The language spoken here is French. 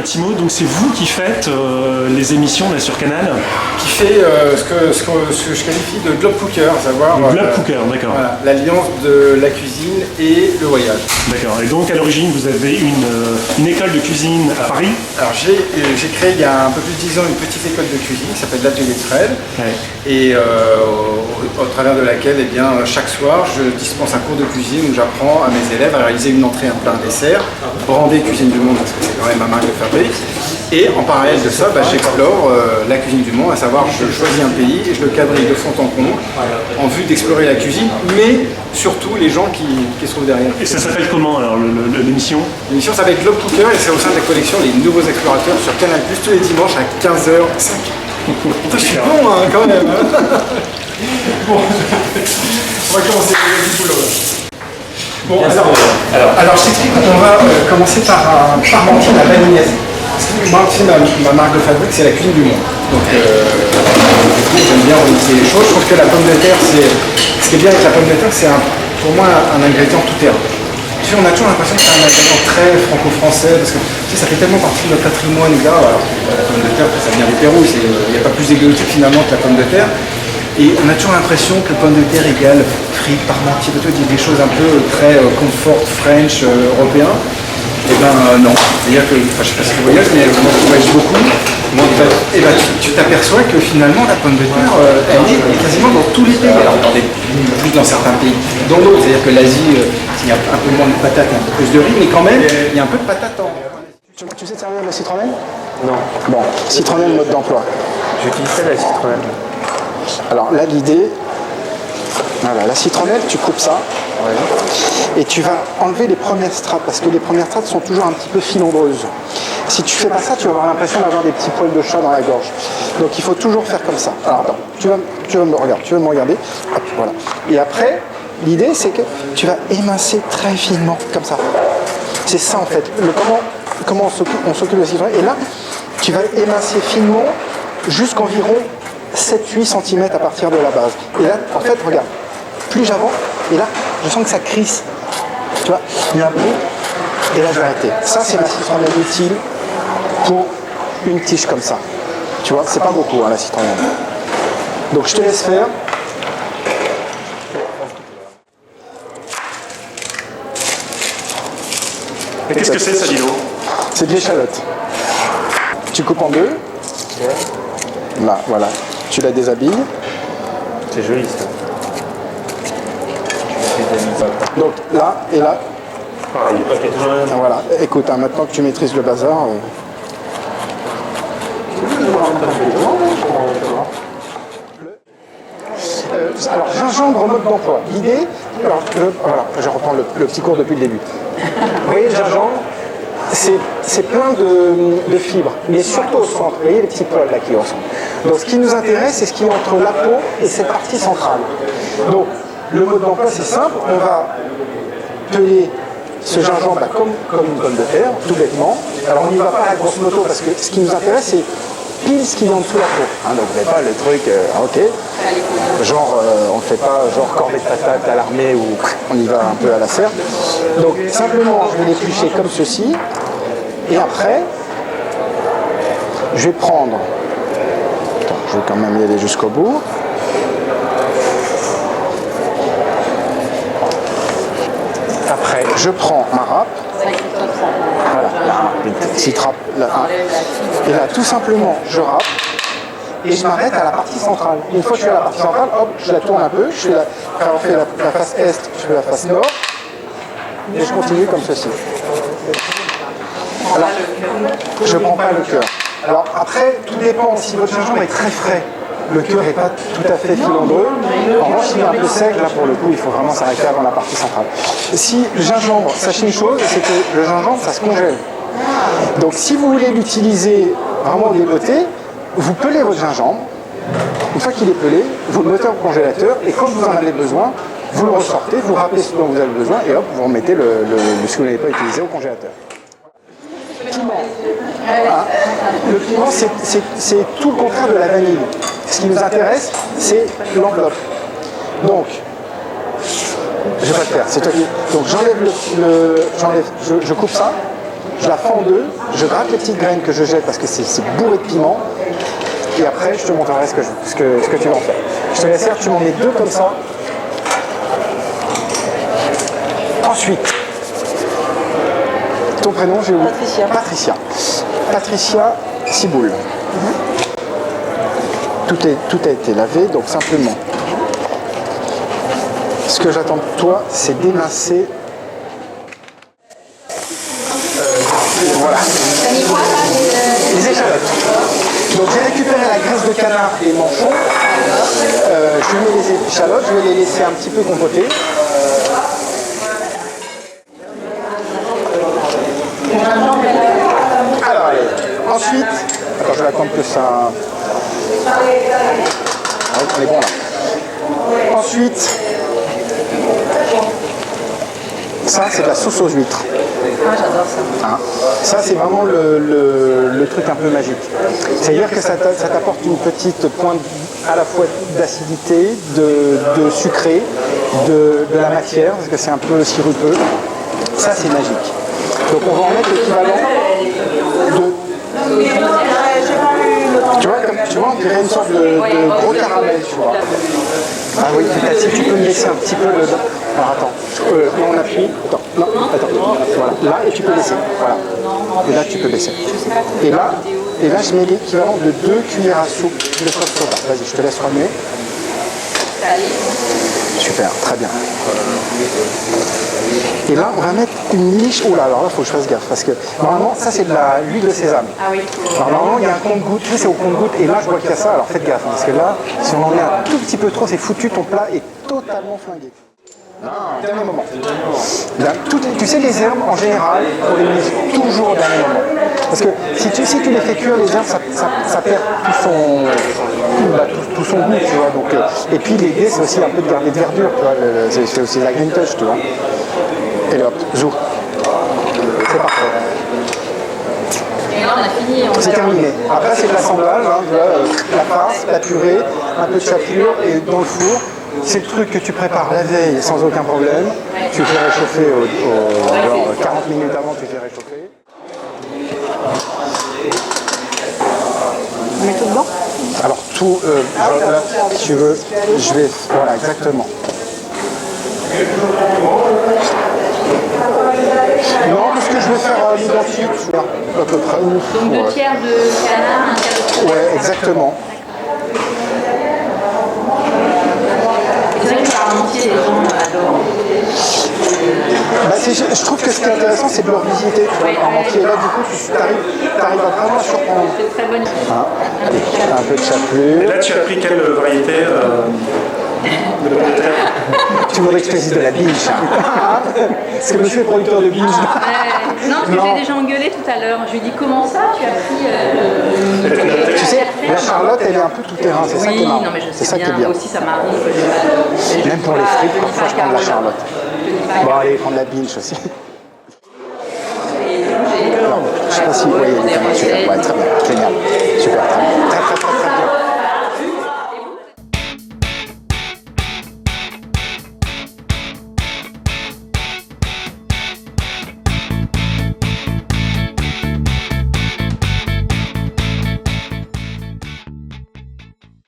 petit mot. Donc c'est vous qui faites les émissions là, sur Canal. Qui fait ce que je qualifie de globe cooker, à savoir le globe cooker, d'accord. Voilà, l'alliance de la cuisine et le voyage. D'accord. Et donc à l'origine, vous avez une école de cuisine à Paris. Alors j'ai créé il y a un peu plus de 10 ans une petite école de cuisine qui s'appelle l'Atelier de Fred. Ouais. Et au travers de laquelle chaque soir je dispense un cours de cuisine où j'apprends à mes élèves à réaliser une entrée, un plat, un dessert, brandé Cuisine du Monde parce que c'est quand même ma marque de fabrique. Et en parallèle de ça, j'explore la cuisine du monde, à savoir je choisis un pays et je le quadrille de fond en comble en vue d'explorer la cuisine, mais surtout les gens qui se trouvent derrière. Et ça s'appelle comment alors l'émission? L'émission s'appelle Globe Cooker et c'est au sein de la collection Les Nouveaux Explorateurs sur Canal+, tous les dimanches à 15h05. Je suis bon hein, quand même. Bon, on va commencer le boulot. Bon, alors je t'explique, on va commencer par parmentier à la baninaise. Moi, tu sais, ma marque de fabrique, c'est la cuisine du monde. Donc, du coup, j'aime bien revisiter les choses. Je trouve que la pomme de terre, ce qui est bien avec la pomme de terre, c'est pour moi un ingrédient tout terrain. Tu sais, on a toujours l'impression que c'est un ingrédient très franco-français, parce que tu sais, ça fait tellement partie de notre patrimoine, là. Alors, la pomme de terre, ça vient du Pérou, il n'y a pas plus exotique finalement que la pomme de terre. Et on a toujours l'impression que pomme de terre égale frites, parmentier, des choses un peu très comfort, French, européen. Eh ben non, c'est-à-dire que, je ne sais pas si tu voyages, mais moi je voyage beaucoup, tu t'aperçois que finalement la pomme de terre, elle est quasiment dans tous les pays, alors plus dans certains pays, dans d'autres, c'est-à-dire que l'Asie, il y a un peu moins de patates, un peu plus de riz, mais quand même, il y a un peu de patates en... Tu sais te servir de la citronnelle? Non. Bon, citronnelle mode d'emploi. J'utilise ça la citronnelle. Alors là l'idée, voilà, la citronnelle, tu coupes ça. Ouais. Et tu vas enlever les premières strates, parce que les premières strates sont toujours un petit peu filandreuses. Si tu fais pas ça, tu vas avoir l'impression d'avoir des petits poils de chat dans la gorge. Donc il faut toujours faire comme ça. Alors attends, tu vas me regarder. Hop, voilà. Et après, l'idée c'est que tu vas émincer très finement, comme ça. C'est ça en fait. Comment on s'occupe de la citronnelle. Et là, tu vas émincer finement jusqu'environ 7-8 cm à partir de la base. Et là, en fait, regarde, plus j'avance, et là, je sens que ça crisse. Tu vois, il y a un bruit, et là, je vais arrêter. Ça, c'est ma citronnelle utile pour une tige comme ça. Tu vois, c'est pas beaucoup, hein, la citronnelle. Donc, je te laisse faire. Et qu'est-ce que c'est, ça, Dino? C'est de l'échalote. Tu coupes en deux. Là, voilà. Tu la déshabilles. C'est joli, ça. Donc là et là. Pareil. Okay. Voilà. Écoute, hein, maintenant que tu maîtrises le bazar. Alors, gingembre en mode d'emploi. L'idée, alors, voilà, je reprends le petit cours depuis le début. Vous voyez, le gingembre, c'est plein de fibres, mais surtout au centre. Vous voyez les petits poils là qui ressemblent. Donc, ce qui nous intéresse, c'est ce qui est entre la peau et cette partie centrale. Donc, le mode d'emploi, c'est simple. On va peler ce gingembre comme une pomme de terre, tout bêtement. Alors, on n'y va pas à la grosse moto parce que ce qui nous intéresse, c'est pile ce qui est en dessous de la peau. Hein, donc, vous n'avez pas le truc, ok. Genre, on ne fait pas genre corvée de patates à l'armée où on y va un peu à la serre. Donc, simplement, je vais l'éplucher comme ceci. Et après, je vais prendre... Attends, je vais quand même y aller jusqu'au bout. Après, je prends ma râpe. Voilà, là, une petite râpe. Là, et là, tout simplement, je râpe. Et je m'arrête à la partie centrale. Une fois que je suis à la partie centrale, hop, je la tourne un peu. Après avoir fait la face est, je fais la face nord. Et je continue comme ceci. Alors, je ne prends pas le cœur. Alors après, tout dépend. Si votre gingembre est très frais, le cœur n'est pas tout à fait filandreux. En revanche, s'il est un peu sec, là pour le coup, il faut vraiment s'arrêter avant la partie centrale. Si le gingembre, sachez une chose, c'est que le gingembre, ça se congèle. Donc si vous voulez l'utiliser vraiment au débeauté, vous pelez votre gingembre. Une fois qu'il est pelé, vous le mettez au congélateur et quand vous en avez besoin, vous le ressortez, vous rappelez ce dont vous avez besoin et hop, vous remettez ce que vous n'avez pas utilisé au congélateur. Hein. Le piment, c'est tout le contraire de la vanille. Ce qui nous intéresse, c'est l'enveloppe. Donc, je vais pas le faire, c'est toi qui... Donc j'enlève je coupe ça, je la fends en deux, je gratte les petites graines que je jette parce que c'est bourré de piment. Et après, je te montrerai ce que tu vas en faire. Je te laisse faire, tu m'en mets 2 comme ça. Ensuite, ton prénom, j'ai oublié. Patricia. Patricia Ciboule. Tout a été lavé, donc simplement, ce que j'attends de toi, c'est d'émincer. Voilà. Les échalotes. Donc j'ai récupéré la graisse de canard et les manchons. Je mets les échalotes, je vais les laisser un petit peu compoter. Alors allez, ensuite, attends, je vais attendre que ça... Ouais, on est bon là. Ensuite, ça c'est de la sauce aux huîtres. Ah, j'adore ça. Hein. Ça c'est vraiment le truc un peu magique. C'est-à-dire que ça t'apporte une petite pointe à la fois d'acidité, de sucré, de la matière, parce que c'est un peu sirupeux. Ça c'est magique. Donc on va en mettre l'équivalent de... Tu vois, on dirait une sorte de gros caramel, tu vois. Ah oui, si tu peux me laisser un petit peu le... Alors attends, non, on appuie. Attends, voilà. Là, et tu peux baisser. Voilà. Et là, tu peux baisser. Et là, je mets l'équivalent de 2 cuillères à soupe de sauce soja. Vas-y, je te laisse remuer. Super, très bien. Et là, on va mettre une liche. Oh là, alors là, il faut que je fasse gaffe. Parce que normalement, ça, c'est de l'huile de sésame. Ah oui. Alors, normalement, il y a un compte-goutte. Tu sais, c'est au compte-goutte. Et là, je vois qu'il y a ça. Alors, faites gaffe. Parce que là, si on en met un tout petit peu trop, c'est foutu. Ton plat est totalement flingué. Dernier moment. Tu sais, les herbes, en général, on les met toujours au dernier moment. Parce que si tu les fais cuire, les herbes, ça perd tout son goût, tu vois. Donc, et puis, l'idée, c'est aussi un peu de garder de verdure, tu vois. C'est aussi la green touch, tu vois. Et là, hop, zou. C'est parfait. Et là, on a fini. C'est terminé. Après, c'est de l'assemblage, hein, tu vois, la farce, la purée, un peu de chapelure et dans le four. C'est le truc que tu prépares la veille sans aucun problème. Tu fais réchauffer alors, 40 minutes avant, tu fais réchauffer. On met tout dedans. Alors tout, là, si tu veux, je vais... Voilà, exactement. Non, parce que je vais faire l'identique, à peu près. Donc 2 tiers de canard, 1 tiers de poulet. Ouais, exactement. C'est vrai que par entier, les gens adorent. Bah, je trouve que ce qui est intéressant, c'est de le revisiter en entier. Là, du coup, tu arrives à vraiment surprendre. C'est très bonne. Hein, allez, un peu de chapelure. Et là, tu as pris quelle variété de pomme de terre? Tu voudrais que je te dise de la binge. Parce que monsieur est producteur de binge. Non, parce que j'ai déjà engueulé tout à l'heure. Je lui ai dit comment ça, tu as pris Tu sais, la Charlotte, elle est un peu tout terrain. C'est ça qui est Oui, marrant. non, mais je C'est sais ça qui est bien. bien. Aussi, ça m'arrive. Même pour les frites, parfois je prends de la Charlotte. Bon, allez, prendre la binge aussi. Je sais pas si vous voyez les tomates. Super, ouais, très bien, génial. Super, très bien.